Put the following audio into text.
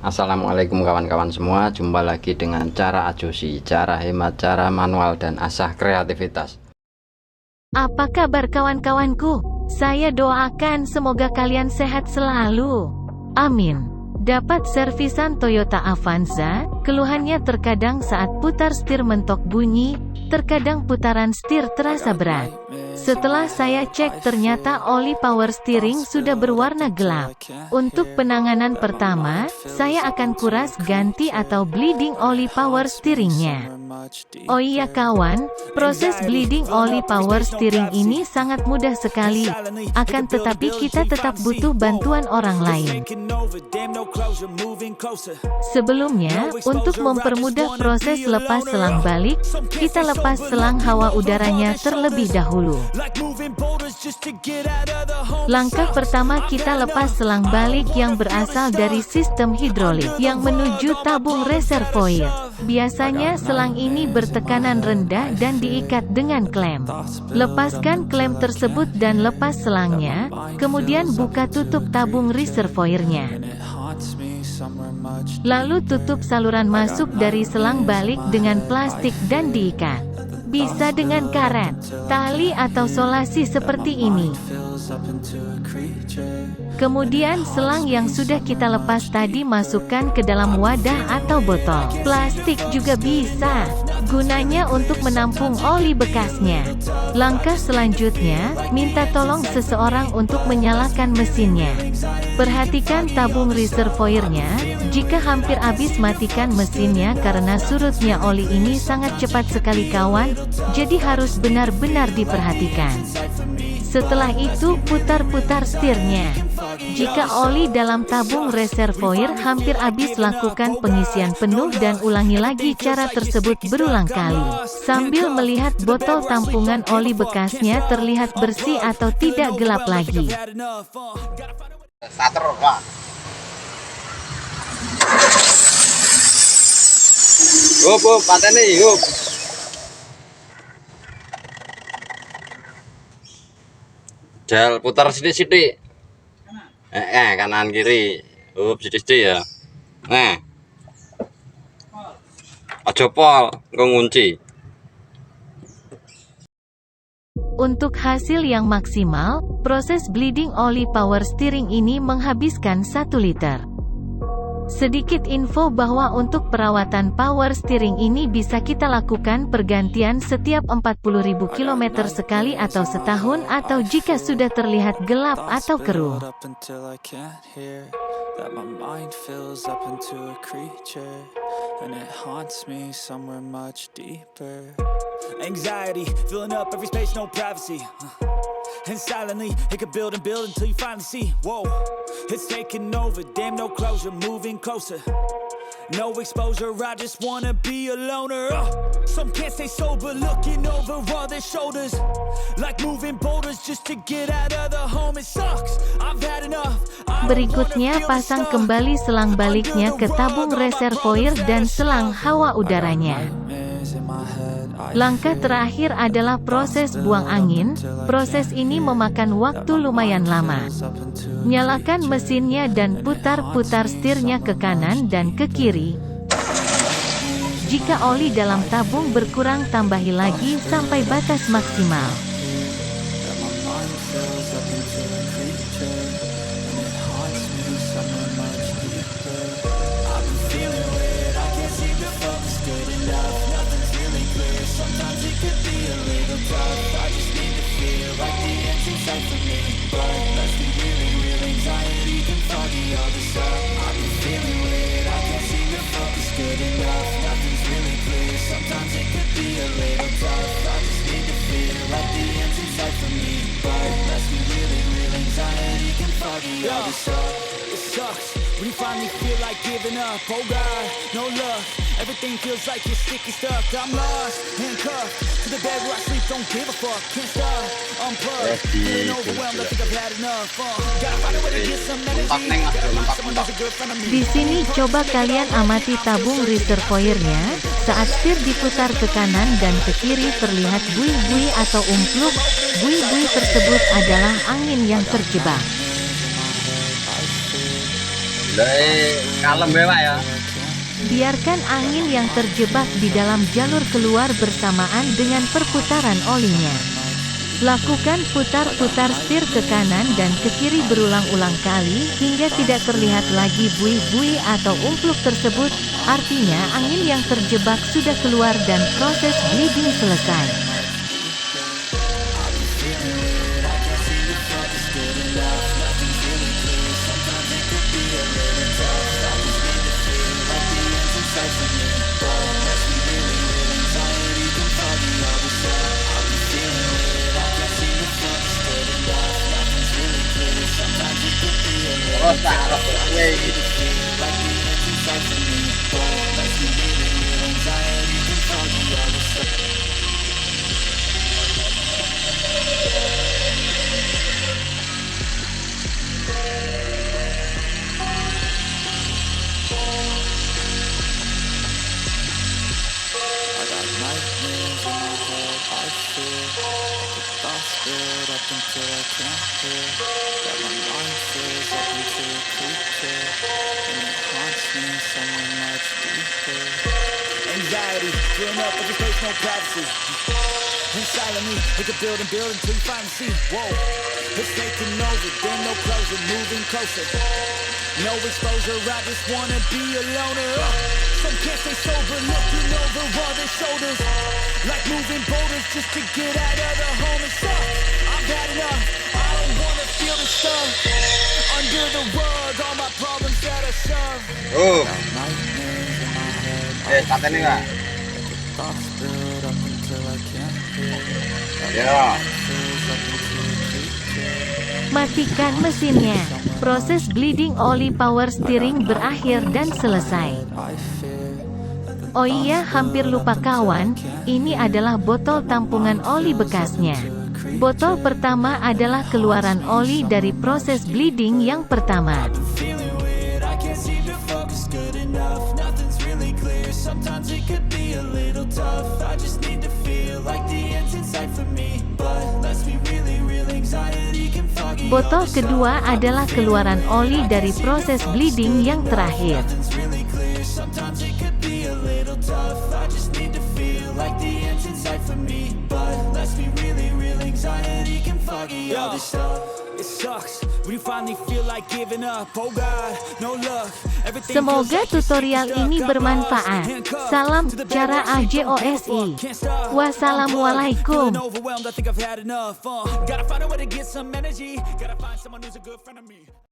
Assalamualaikum kawan-kawan semua, jumpa lagi dengan cara ajosi, cara hemat, cara manual, dan asah kreativitas. Apa kabar kawan-kawanku? Saya doakan semoga kalian sehat selalu. Amin. Dapat servisan Toyota Avanza, keluhannya terkadang saat putar setir mentok bunyi, terkadang putaran setir terasa berat. Setelah saya cek ternyata oli power steering sudah berwarna gelap. Untuk penanganan pertama, saya akan kuras ganti atau bleeding oli power steeringnya. Oh iya kawan, proses bleeding oli power steering ini sangat mudah sekali. Akan tetapi kita tetap butuh bantuan orang lain. Sebelumnya, untuk mempermudah proses lepas selang balik, kita lepas selang hawa udaranya terlebih dahulu. Langkah pertama kita lepas selang balik yang berasal dari sistem hidrolik yang menuju tabung reservoir. Biasanya selang ini bertekanan rendah dan diikat dengan klem. Lepaskan klem tersebut dan lepas selangnya, kemudian buka tutup tabung reservoirnya. Lalu tutup saluran masuk dari selang balik dengan plastik dan diikat. Bisa dengan karet, tali atau solasi seperti ini. Kemudian selang yang sudah kita lepas tadi masukkan ke dalam wadah atau botol. Plastik juga bisa, gunanya untuk menampung oli bekasnya. Langkah selanjutnya, minta tolong seseorang untuk menyalakan mesinnya. Perhatikan tabung reservoirnya, jika hampir habis matikan mesinnya karena surutnya oli ini sangat cepat sekali kawan, jadi harus benar-benar diperhatikan. Setelah itu putar-putar setirnya. Jika oli dalam tabung reservoir hampir habis, lakukan pengisian penuh dan ulangi lagi cara tersebut berulang kali. Sambil melihat botol tampungan oli bekasnya terlihat bersih atau tidak gelap lagi. Starter, Pak. Hup, pateni, hup. Jal putar sidik-sidik. Kanan kiri. Sidik-sidik ya. Aja pol, engko ngunci. Untuk hasil yang maksimal, proses bleeding oli power steering ini menghabiskan 1 liter. Sedikit info bahwa untuk perawatan power steering ini bisa kita lakukan pergantian setiap 40.000 km sekali atau setahun, atau jika sudah terlihat gelap atau keruh. Anxiety, filling up every space, no privacy. And silently, it could build and build until you finally see, whoa, it's taking over, damn no closure, moving closer. No exposure, I just wanna be a loner. Some can't stay sober, looking over all their shoulders. Like moving boulders just to get out of the home, it sucks, I've had enough. Berikutnya pasang kembali selang baliknya ke tabung reservoir dan selang hawa udaranya. Langkah terakhir adalah proses buang angin. Proses ini memakan waktu lumayan lama. Nyalakan mesinnya dan putar-putar setirnya ke kanan dan ke kiri. Jika oli dalam tabung berkurang, tambahi lagi sampai batas maksimal. It sucks when you finally feel like giving up. Oh God, no luck. Everything feels like you're sticky stuck. I'm lost, handcuffed to the bed where I sleep. Don't give a fuck, can't stop. Unplugged, feeling overwhelmed. I think I've had enough. Gotta find a way to get some energy. Gotta find someone who's a good friend of me. Di sini coba kalian amati tabung reservoirnya. Saat setir diputar ke kanan dan ke kiri terlihat buih-buih atau umpluk. Buih-buih tersebut adalah angin yang terjebak. Kalem ya Pak ya. Biarkan angin yang terjebak di dalam jalur keluar bersamaan dengan perputaran olinya. Lakukan putar-putar setir ke kanan dan ke kiri berulang-ulang kali, hingga tidak terlihat lagi buih-buih atau umpluk tersebut, artinya angin yang terjebak sudah keluar dan proses bleeding selesai. Anxiety, filling up every space, no privacy. And silently, it could build and build until you finally see. Whoa, it's taking over, then no closure, moving closer. No exposure, I just wanna be a loner. Some can't stay sober, looking over all their shoulders, like moving boulders just to get out of the home and stuff. I've had enough, I don't wanna feel the stuff under the rug, all my problems that I shove. Oh. Santai nih Pak. Ya. Matikan mesinnya. Proses bleeding oli power steering berakhir dan selesai. Oh iya, hampir lupa kawan, ini adalah botol tampungan oli bekasnya. Botol pertama adalah keluaran oli dari proses bleeding yang pertama. Sometimes it could be a little tough. I just need to feel like the end's in sight for me. But let's be really real, anxiety can foggy. Botol kedua adalah keluaran oli dari proses bleeding yang terakhir. Nothing's really clear. Sometimes it could be a little tough. I just need to feel like the end's in sight for me. But let's be really real, anxiety can foggy all this stuff. It sucks when you finally feel like giving up. Oh God, no luck. Semoga tutorial ini bermanfaat. Salam cara AJOSI. Wassalamualaikum.